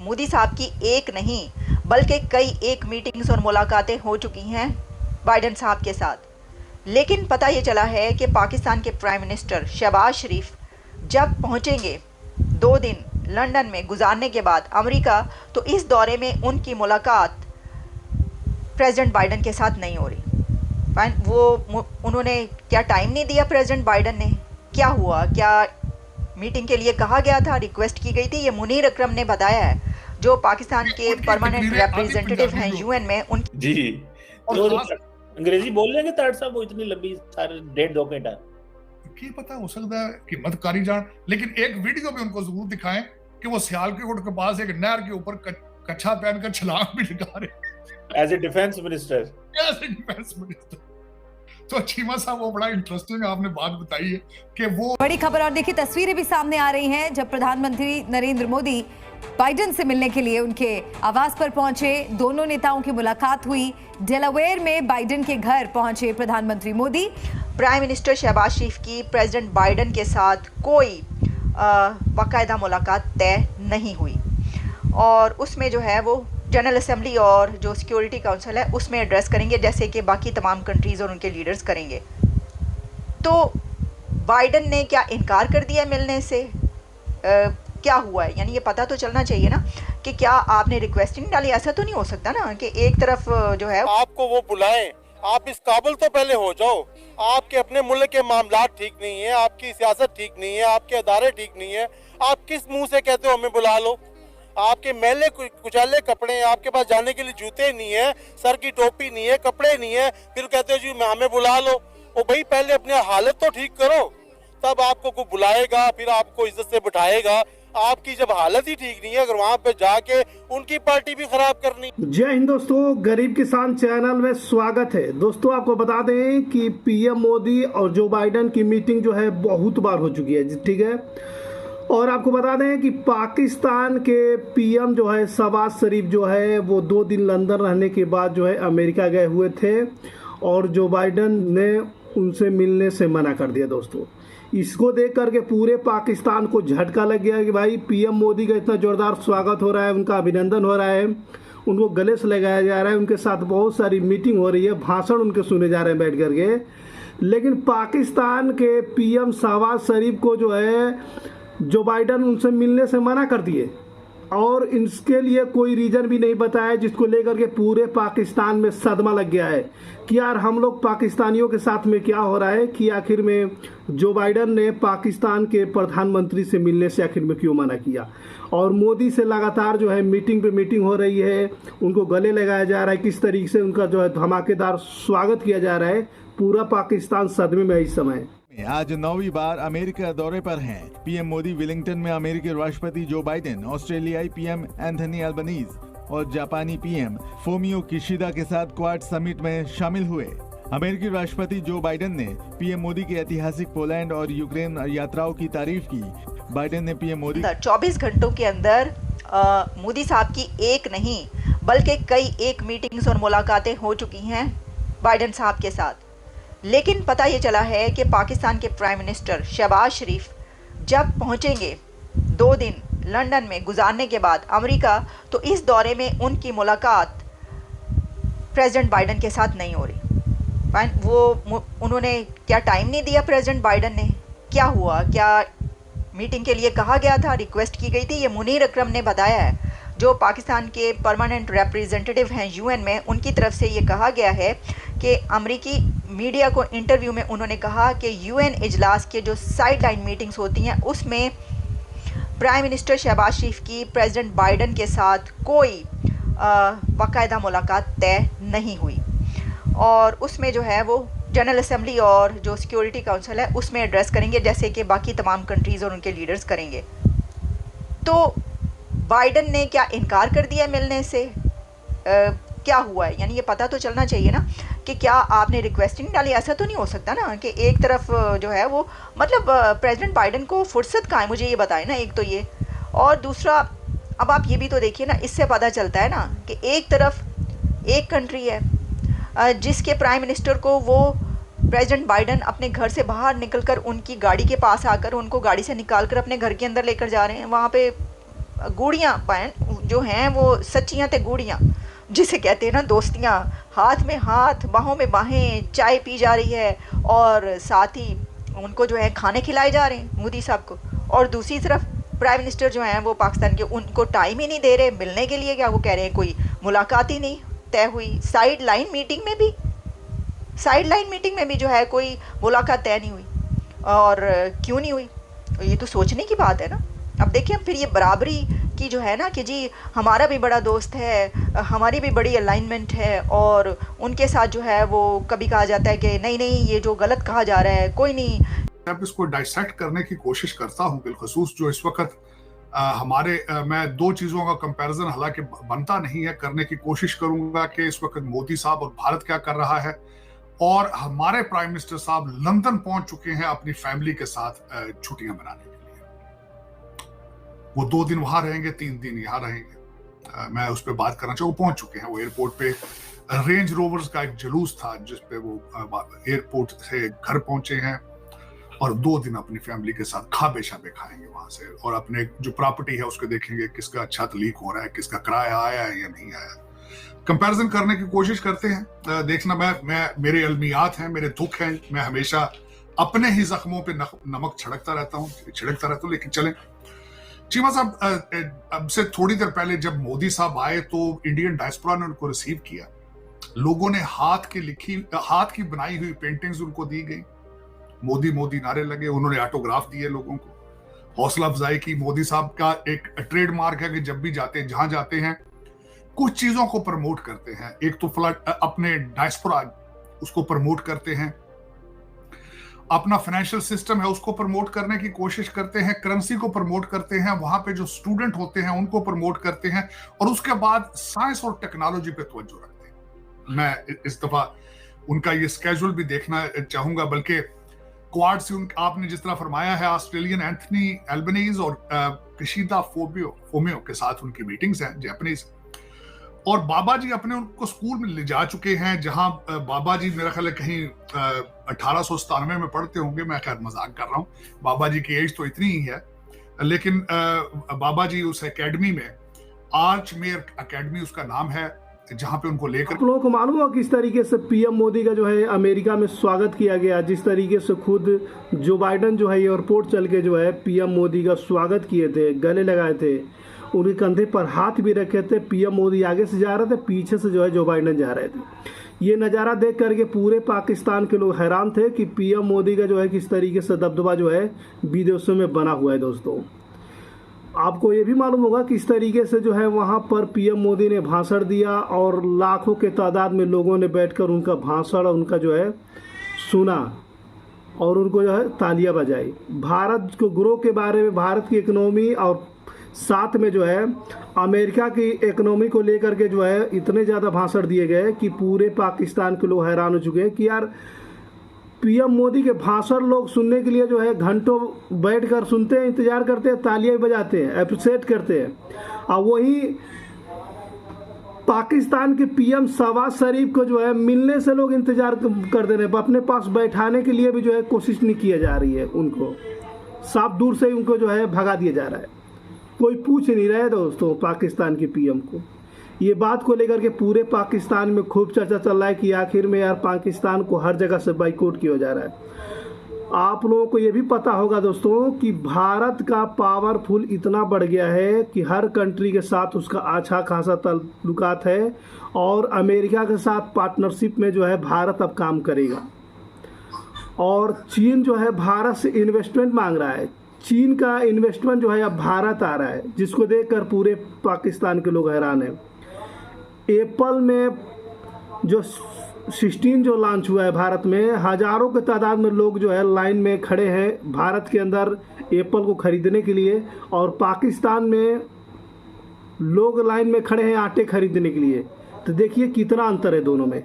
मोदी साहब की एक नहीं बल्कि कई एक मीटिंग्स और मुलाकातें हो चुकी हैं बाइडेन साहब के साथ। लेकिन पता ये चला है कि पाकिस्तान के प्राइम मिनिस्टर शहबाज शरीफ जब पहुंचेंगे 2 दिन लंदन में गुजारने के बाद अमेरिका, तो इस दौरे में उनकी मुलाकात प्रेसिडेंट बाइडेन के साथ नहीं हो रही। उन्होंने क्या टाइम नहीं दिया प्रेसिडेंट बाइडेन ने? क्या हुआ? क्या मीटिंग के लिए कहा गया था, रिक्वेस्ट की गई थी? ये मुनीर अकरम ने बताया है, जो पाकिस्तान के परमानेंट रिप्रेजेंटेटिव हैं यूएन में। उन जी तो अंग्रेजी बोल लेंगे ताड़ साहब, वो इतनी लंबी सारे 1.5-2 घंटा की पता हो सकता है कि मदकारी जान, लेकिन एक वीडियो में उनको जरूर दिखाएं कि वो सियालकोट के पास एक नहर के ऊपर कच्छा पहनकर छलांग भी लगा रहे एज ए डिफेंस मिनिस्टर। तो चीमा साहब वो बड़ा इंटरेस्टिंग आपने बात बताई है कि वो बड़ी खबर। और देखिए तस्वीरें भी सामने आ रही हैं जब प्रधानमंत्री नरेंद्र मोदी बाइडेन से मिलने के लिए उनके आवास पर पहुंचे। दोनों नेताओं की मुलाकात हुई। डेलावेयर में बाइडेन के घर पहुंचे प्रधानमंत्री मोदी। प्राइम मिनिस्टर शहबाज शरीफ की प्रेसिडेंट बाइडेन के साथ कोई बाकायदा मुलाकात तय नहीं हुई, और उसमें जो है वो जनरल असेंबली और जो सिक्योरिटी काउंसिल है उसमें एड्रेस करेंगे, जैसे कि बाकी तमाम कंट्रीज़ और उनके लीडर्स करेंगे। तो बाइडेन ने क्या इनकार कर दिया मिलने से? क्या हुआ है? यानी ये पता तो चलना चाहिए ना कि क्या आपने रिक्वेस्ट नहीं डाली। ऐसा तो नहीं हो सकता ना कि एक तरफ जो है आपको वो बुलाएं, आप इस काबिल तो पहले हो जाओ। आपके अपने मुल्क के मामला ठीक नहीं है, आपकी सियासत ठीक नहीं है, आपके अदारे ठीक नहीं है, आप किस मुंह से कहते हो हमें बुला लो? आपके मैले कुचैले कपड़े हैं, आपके पास जाने के लिए जूते नहीं है, सर की टोपी नहीं है, कपड़े नहीं है, फिर कहते हो जी हमें बुला लो। ओ भाई पहले अपनी हालत तो ठीक करो, तब आपको कोई बुलाएगा, फिर आपको इज्जत से बिठाएगा। आपकी जब हालत ही ठीक नहीं है, अगर वहाँ पे जाके उनकी पार्टी भी खराब करनी। जय हिंद दोस्तों, गरीब किसान चैनल में स्वागत है। दोस्तों आपको बता दें कि पीएम मोदी और जो बाइडेन की मीटिंग जो है बहुत बार हो चुकी है, ठीक है। और आपको बता दें कि पाकिस्तान के पीएम जो है शहबाज शरीफ जो है वो 2 दिन लंदन रहने के बाद जो है अमेरिका गए हुए थे, और जो बाइडेन ने उनसे मिलने से मना कर दिया। दोस्तों इसको देख करके पूरे पाकिस्तान को झटका लग गया कि भाई पीएम मोदी का इतना जोरदार स्वागत हो रहा है, उनका अभिनंदन हो रहा है, उनको गले से लगाया जा रहा है, उनके साथ बहुत सारी मीटिंग हो रही है, भाषण उनके सुने जा रहे हैं बैठ करके। लेकिन पाकिस्तान के पीएम शहबाज शरीफ को जो है जो बाइडेन उनसे मिलने से मना कर दिए, और इसके लिए कोई रीजन भी नहीं बताया, जिसको लेकर के पूरे पाकिस्तान में सदमा लग गया है कि यार हम लोग पाकिस्तानियों के साथ में क्या हो रहा है, कि आखिर में जो बाइडेन ने पाकिस्तान के प्रधानमंत्री से मिलने से आखिर में क्यों मना किया। और मोदी से लगातार जो है मीटिंग पे मीटिंग हो रही है, उनको गले लगाया जा रहा है, किस तरीके से उनका जो है धमाकेदार स्वागत किया जा रहा है। पूरा पाकिस्तान सदमे में इस समय। आज 9वीं बार अमेरिका दौरे पर हैं। पीएम मोदी विलिंगटन में अमेरिकी राष्ट्रपति जो बाइडेन, ऑस्ट्रेलियाई पीएम एंथनी अल्बनीज और जापानी पीएम फूमियो किशिदा के साथ क्वाड समिट में शामिल हुए। अमेरिकी राष्ट्रपति जो बाइडेन ने पीएम मोदी की ऐतिहासिक पोलैंड और यूक्रेन यात्राओं की तारीफ की। बाइडेन ने पीएम मोदी 24 घंटों के अंदर मोदी साहब की एक नहीं बल्कि कई एक मीटिंग्स और मुलाकातें हो चुकी हैं बाइडेन साहब के साथ। लेकिन पता ये चला है कि पाकिस्तान के प्राइम मिनिस्टर शहबाज शरीफ जब पहुंचेंगे 2 दिन लंदन में गुजारने के बाद अमेरिका, तो इस दौरे में उनकी मुलाकात प्रेसिडेंट बाइडेन के साथ नहीं हो रही। उन्होंने क्या टाइम नहीं दिया प्रेसिडेंट बाइडेन ने? क्या हुआ? क्या मीटिंग के लिए कहा गया था, रिक्वेस्ट की गई थी? ये मुनीर अकरम ने बताया है, जो पाकिस्तान के परमानेंट रिप्रेजेंटेटिव हैं यूएन में। उनकी तरफ से ये कहा गया है कि अमेरिकी मीडिया को इंटरव्यू में उन्होंने कहा कि यूएन इजलास के जो साइड लाइन मीटिंग्स होती हैं उसमें प्राइम मिनिस्टर शहबाज शरीफ की प्रेसिडेंट बाइडेन के साथ कोई बाकायदा मुलाकात तय नहीं हुई, और उसमें जो है वो जनरल असेंबली और जो सिक्योरिटी काउंसिल है उसमें एड्रेस करेंगे, जैसे कि बाकी तमाम कंट्रीज़ और उनके लीडर्स करेंगे। तो बाइडेन ने क्या इनकार कर दिया मिलने से? क्या हुआ है? यानी ये पता तो चलना चाहिए ना कि क्या आपने रिक्वेस्ट नहीं डाली। ऐसा तो नहीं हो सकता ना कि एक तरफ जो है वो मतलब प्रेसिडेंट बाइडेन को फुर्सत कहाँ है, मुझे ये बताएं ना। एक तो ये, और दूसरा अब आप ये भी तो देखिए ना, इससे पता चलता है ना कि एक तरफ एक कंट्री है जिसके प्राइम मिनिस्टर को वो प्रेसिडेंट बाइडेन अपने घर से बाहर निकलकर उनकी गाड़ी के पास आकर उनको गाड़ी से निकाल कर अपने घर के अंदर लेकर जा रहे हैं। वहाँ पे गोलियाँ जो हैं वो सच्चियाँ ते गूढ़ियाँ, जिसे कहते हैं ना दोस्तियाँ, हाथ में हाथ बाहों में बाहें चाय पी जा रही है और साथ ही उनको जो है खाने खिलाए जा रहे हैं मोदी साहब को। और दूसरी तरफ प्राइम मिनिस्टर जो हैं वो पाकिस्तान के, उनको टाइम ही नहीं दे रहे मिलने के लिए। क्या वो कह रहे हैं कोई मुलाकात ही नहीं तय हुई। साइड लाइन मीटिंग में भी जो है कोई मुलाकात तय नहीं हुई। और क्यों नहीं हुई, ये तो सोचने की बात है ना। अब देखिए फिर ये बराबरी की जो है ना कि जी हमारा भी बड़ा दोस्त है, हमारी भी बड़ी अलाइनमेंट है, और उनके साथ जो है वो कभी कहा जाता है कि नहीं नहीं ये जो गलत कहा जा रहा है कोई नहीं। अब इसको डाइसेक्ट करने की कोशिश करता हूँ, बिलखसूस जो इस वक्त मैं दो चीज़ों का कंपैरिजन हालांकि बनता नहीं है, करने की कोशिश करूंगा कि इस वक्त मोदी साहब और भारत क्या कर रहा है, और हमारे प्राइम मिनिस्टर साहब लंदन पहुंच चुके हैं अपनी फैमिली के साथ छुट्टियां मनाने के लिए। वो 2 दिन वहां रहेंगे, 3 दिन यहाँ रहेंगे। मैं उस पर बात करना चाहूँ, पहुंच चुके हैं वो एयरपोर्ट पे। रेंज रोवर्स का एक जुलूस था जिसपे वो एयरपोर्ट से घर पहुंचे हैं और 2 दिन अपनी फैमिली के साथ खाबे शाबे खाएंगे वहां से, और अपने जो प्रॉपर्टी है उसको देखेंगे किसका छत लीक हो रहा है, किसका किराया आया है या नहीं आया। कंपैरिजन करने की कोशिश करते हैं। देखना, मैं मेरे अलमियात हैं, मेरे दुख हैं, मैं हमेशा अपने ही जख्मों पे नमक छिड़कता रहता हूँ। लेकिन चलें, चीमा साहब अब से थोड़ी देर पहले जब मोदी साहब आए तो इंडियन डायस्पोरा ने उनको रिसीव किया। लोगों ने हाथ की बनाई हुई पेंटिंग्स उनको दी गई, मोदी मोदी नारे लगे, उन्होंने ऑटोग्राफ दिए लोगों को, हौसला अफजाई की। मोदी साहब का एक ट्रेडमार्क है कि जब भी जहां जाते हैं कुछ चीजों को प्रमोट करते हैं। एक तो अपने डायस्पोरा उसको प्रमोट करते हैं, अपना फाइनेंशियल सिस्टम है उसको प्रमोट करने की कोशिश करते हैं, करेंसी को प्रमोट करते हैं, वहां पे जो स्टूडेंट होते हैं उनको प्रमोट करते हैं, और उसके बाद साइंस और टेक्नोलॉजी पे तवज्जो रखते हैं। मैं इस दफा उनका ये स्केड्यूल भी देखना चाहूंगा, बल्कि क्वाड से आपने जिस तरह फरमाया है, ऑस्ट्रेलियन एंथनी एल्बनीज और किशिदा फोमियो के साथ उनकी मीटिंग्स हैं, जापानीज। और बाबा जी अपने उनको स्कूल में ले जा चुके हैं, जहां बाबा जी मेरा ख्याल है कहीं 1897 में पढ़ते होंगे। मैं खैर मजाक कर रहा हूँ, बाबा जी की एज तो इतनी ही है, लेकिन बाबा जी उस एकेडमी में, आर्च मेयर एकेडमी उसका नाम है, जहां पे उनको लेकर। आप लोगों को मालूम है किस तरीके से पीएम मोदी का जो है अमेरिका में स्वागत किया गया, जिस तरीके से खुद जो बाइडन जो है एयरपोर्ट चल के जो है पीएम मोदी का स्वागत किए थे, गले लगाए थे, उनके कंधे पर हाथ भी रखे थे। पीएम मोदी आगे से जा रहे थे, पीछे से जो है जो बाइडन जा रहे थे। ये नज़ारा देख करके पूरे पाकिस्तान के लोग हैरान थे कि पीएम मोदी का जो है किस तरीके से दबदबा जो है विदेशों में बना हुआ है। दोस्तों, आपको ये भी मालूम होगा किस तरीके से जो है वहाँ पर पीएम मोदी ने भाषण दिया, और लाखों के तादाद में लोगों ने बैठकर उनका भाषण उनका जो है सुना और उनको जो है तालियां बजाई। भारत को ग्रो के बारे में, भारत की इकोनॉमी और साथ में जो है अमेरिका की इकोनॉमी को लेकर के जो है इतने ज़्यादा भाषण दिए गए कि पूरे पाकिस्तान के लोग हैरान हो चुके हैं कि यार पीएम मोदी के भाषण लोग सुनने के लिए जो है घंटों बैठकर सुनते हैं, इंतजार करते हैं, तालियां बजाते हैं, अप्रिशिएट करते हैं। और वही पाकिस्तान के पीएम शहबाज शरीफ को जो है मिलने से लोग इंतजार कर दे रहे हैं, अपने पास बैठाने के लिए भी जो है कोशिश नहीं की जा रही है। उनको साफ दूर से उनको जो है भगा दिया जा रहा है, कोई पूछ नहीं रहा है। दोस्तों, पाकिस्तान के पीएम को ये बात को लेकर के पूरे पाकिस्तान में खूब चर्चा चल रहा है कि आखिर में यार पाकिस्तान को हर जगह से बाइकआउट किया जा रहा है। आप लोगों को ये भी पता होगा दोस्तों कि भारत का पावरफुल इतना बढ़ गया है कि हर कंट्री के साथ उसका अच्छा खासा ताल्लुकात है, और अमेरिका के साथ पार्टनरशिप में जो है भारत अब काम करेगा। और चीन जो है भारत से इन्वेस्टमेंट मांग रहा है, चीन का इन्वेस्टमेंट जो है अब भारत आ रहा है, जिसको देखकर पूरे पाकिस्तान के लोग हैरान हैं। एप्पल में जो 16 जो लॉन्च हुआ है भारत में, हज़ारों के तादाद में लोग जो है लाइन में खड़े हैं भारत के अंदर एप्पल को ख़रीदने के लिए, और पाकिस्तान में लोग लाइन में खड़े हैं आटे खरीदने के लिए। तो देखिए कितना अंतर है दोनों में।